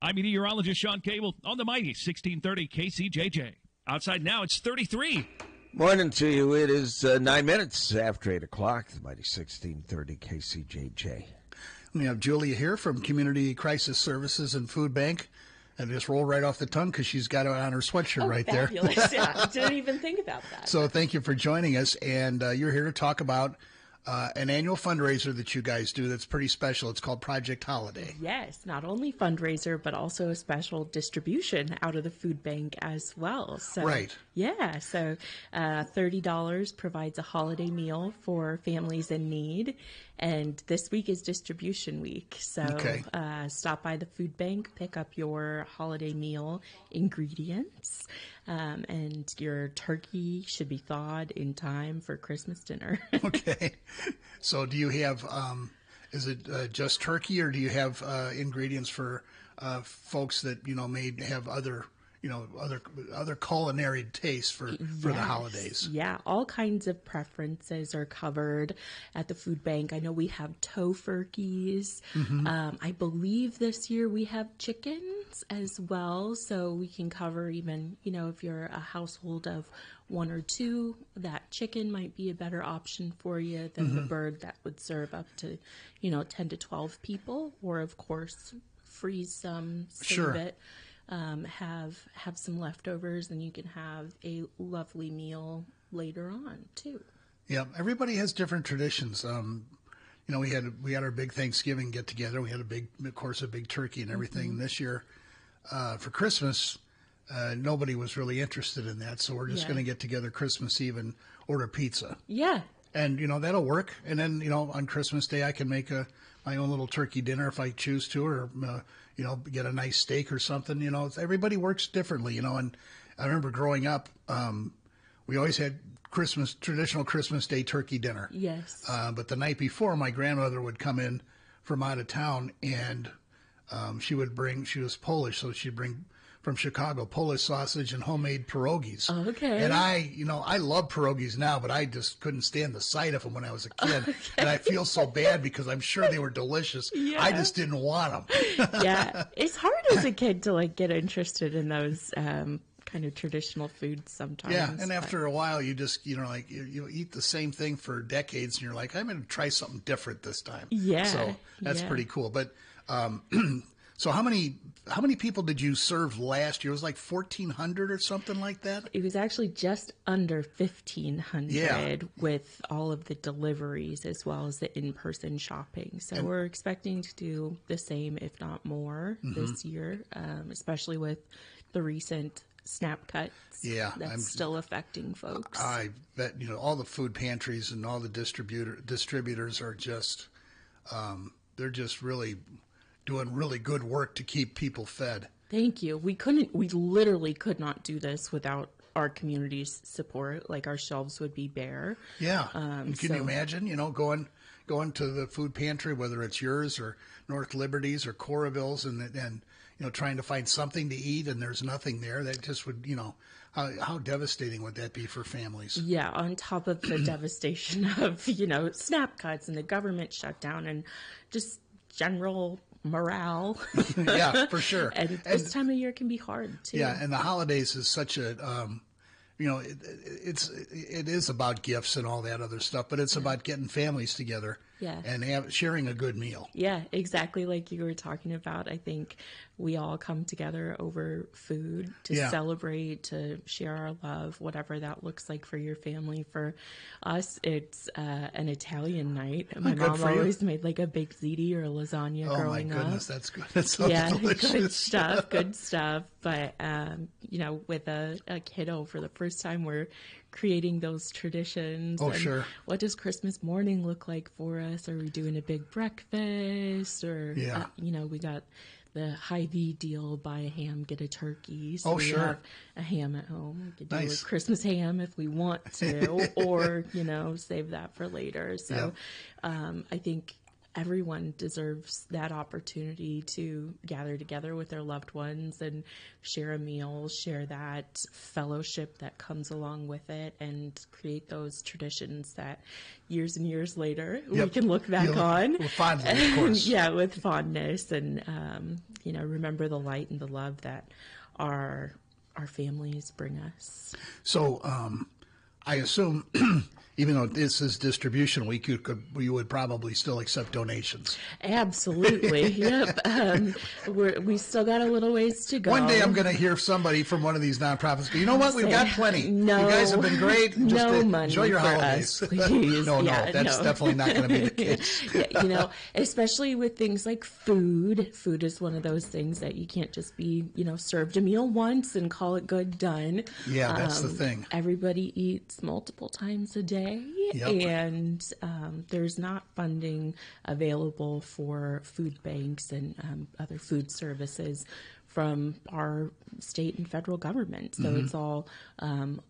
I'm meteorologist Sean Cable on the mighty 1630 KCJJ. Outside now, it's 33. Morning to you. It is 9 minutes after 8 o'clock, the mighty 1630 KCJJ. We have Julia here from Community Crisis Services and Food Bank. And just roll right off the tongue because she's got it on her sweatshirt right fabulous. there. Yeah, I didn't even think about that. So thank you for joining us. And you're here to talk about an annual fundraiser that you guys do that's pretty special. It's called Project Holiday. Yes, not only fundraiser, but also a special distribution out of the food bank as well. So, right. Yeah, so $30 provides a holiday meal for families in need. And this week is distribution week. So stop by the food bank, pick up your holiday meal ingredients, and your turkey should be thawed in time for Christmas dinner. Okay. So do you have, is it just turkey, or do you have ingredients for folks that, may have other culinary tastes for the holidays? Yeah, all kinds of preferences are covered at the food bank. I know we have tofurkeys. I believe this year we have chickens as well, so we can cover even, if you're a household of one or two, that chicken might be a better option for you than the bird that would serve up to, 10 to 12 people, or of course freeze some, save it. Have some leftovers, and you can have a lovely meal later on too. Yeah, everybody has different traditions. We had our big Thanksgiving get together. We had a big turkey and everything. This year, for Christmas, nobody was really interested in that, so we're just going to get together Christmas Eve and order pizza. Yeah, and that'll work. And then on Christmas Day, I can make my own little turkey dinner if I choose to, or get a nice steak or something. Everybody works differently. And I remember growing up, we always had traditional Christmas Day turkey dinner. Yes. But the night before, my grandmother would come in from out of town, and she was Polish, so she'd bring from Chicago Polish sausage and homemade pierogies. Okay. And I love pierogies now, but I just couldn't stand the sight of them when I was a kid. Okay. And I feel so bad because I'm sure they were delicious. Yeah. I just didn't want them. Yeah. It's hard as a kid to get interested in those kind of traditional foods sometimes. Yeah, and after a while, you just, you eat the same thing for decades, and you're like, I'm going to try something different this time. Yeah. So that's pretty cool. But so how many people did you serve last year? It was like 1,400 or something like that? It was actually just under 1,500 with all of the deliveries as well as the in-person shopping. So we're expecting to do the same, if not more, this year, especially with the recent SNAP cuts. Yeah, that's still affecting folks. I bet all the food pantries and all the distributors are just they're just really doing really good work to keep people fed. Thank you. We literally could not do this without our community's support. Like, our shelves would be bare. Yeah. Can you imagine, going to the food pantry, whether it's yours or North Liberty's or Coraville's, and trying to find something to eat, and there's nothing there? That just would, how devastating would that be for families? Yeah, on top of the devastation of, SNAP cuts and the government shutdown and just general morale. Yeah, for sure. And this time of year can be hard too. Yeah, and the holidays is such a it is about gifts and all that other stuff, but it's about getting families together and sharing a good meal. Yeah, exactly like you were talking about. I think we all come together over food to celebrate, to share our love, whatever that looks like for your family. For us, it's an Italian night. My mom always made like a baked ziti or a lasagna growing up. Oh my goodness, that's good. That sounds delicious. Good stuff. But, with a kiddo for the first time, we're creating those traditions. Oh, sure. What does Christmas morning look like for us? Are we doing a big breakfast? Or, we got the Hy-Vee deal, buy a ham, get a turkey. So we have a ham at home. We could do a Christmas ham if we want to, or, save that for later. So I think everyone deserves that opportunity to gather together with their loved ones and share a meal, share that fellowship that comes along with it, and create those traditions that years and years later we can look back on. With fondly, of course. Yeah, with fondness, and remember the light and the love that our families bring us. So I assume, even though this is distribution week, you would probably still accept donations. Absolutely. Yep. We still got a little ways to go. One day I'm going to hear somebody from one of these nonprofits go, you know what, we've got plenty. No, you guys have been great. Just no money enjoy your for holidays. us, please. No, that's definitely not going to be the case. Yeah, especially with things like food. Food is one of those things that you can't just be, served a meal once and call it good, done. Yeah, that's the thing. Everybody eats multiple times a day, and there's not funding available for food banks and other food services from our state and federal government. So it's all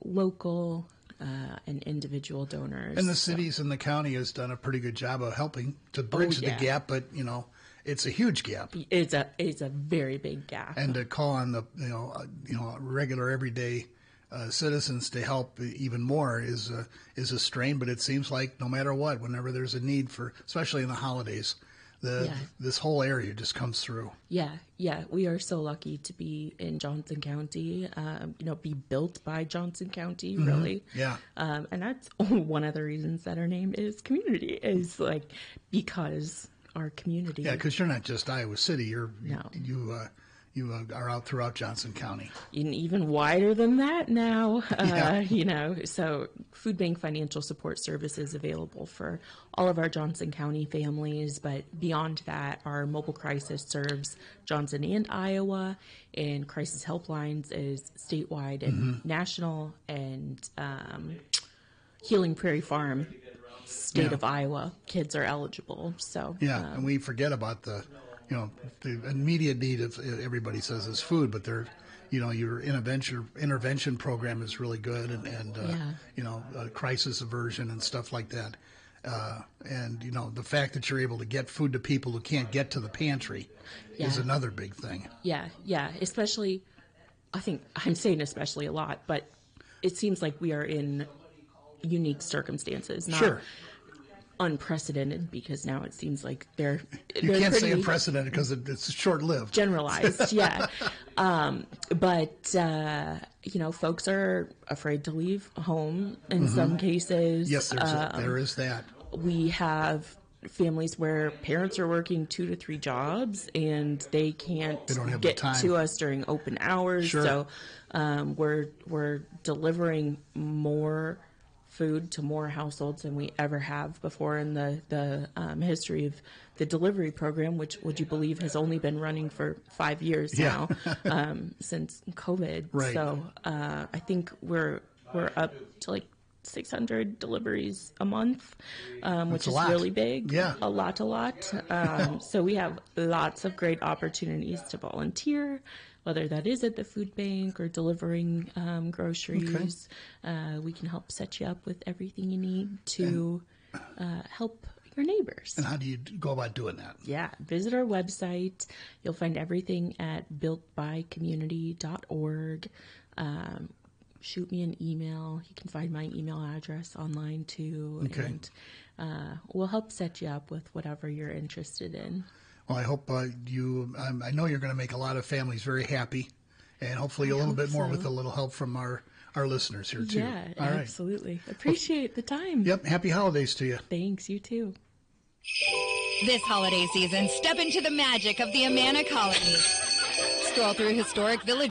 local and individual donors. And the cities and the county has done a pretty good job of helping to bridge the gap, but it's a huge gap. It's a very big gap. And to call on the regular everyday citizens to help even more is a strain. But it seems like no matter what, whenever there's a need for, especially in the holidays, this whole area just comes through. Yeah. We are so lucky to be in Johnson County, be built by Johnson County, really. Yeah. And that's one of the reasons that our name is CommUnity, is because our community. Yeah, because you're not just Iowa City. You are out throughout Johnson County. And even wider than that now, so Food Bank Financial Support Services available for all of our Johnson County families. But beyond that, our mobile crisis serves Johnson and Iowa, and crisis helplines is statewide and national, and Healing Prairie Farm, state of Iowa, kids are eligible. So and we forget about the immediate need of everybody says is food, but your intervention program is really good, and crisis aversion and stuff like that. And the fact that you're able to get food to people who can't get to the pantry is another big thing. Yeah. Especially, I think I'm saying especially a lot, but it seems like we are in unique circumstances, not unprecedented, because now it seems like they're can't say unprecedented because it's short-lived, generalized. But folks are afraid to leave home in some cases. Yes, there is that. We have families where parents are working 2 to 3 jobs and they don't have get to us during open hours. So we're delivering more food to more households than we ever have before in the history of the delivery program, which, would you believe, has only been running for 5 years now, since COVID. Right. So I think we're up to 600 deliveries a month, which is really big. Yeah. A lot. So we have lots of great opportunities to volunteer, whether that is at the food bank or delivering groceries. We can help set you up with everything you need to help your neighbors. And how do you go about doing that? Yeah, visit our website. You'll find everything at builtbycommunity.org. Shoot me an email. You can find my email address online too. And we'll help set you up with whatever you're interested in. Well, I hope I know you're going to make a lot of families very happy, and hopefully a little bit more with a little help from our listeners here too. Yeah, all right. Absolutely. Appreciate the time. Yep. Happy holidays to you. Thanks. You too. This holiday season, step into the magic of the Amana Colony. Stroll through historic village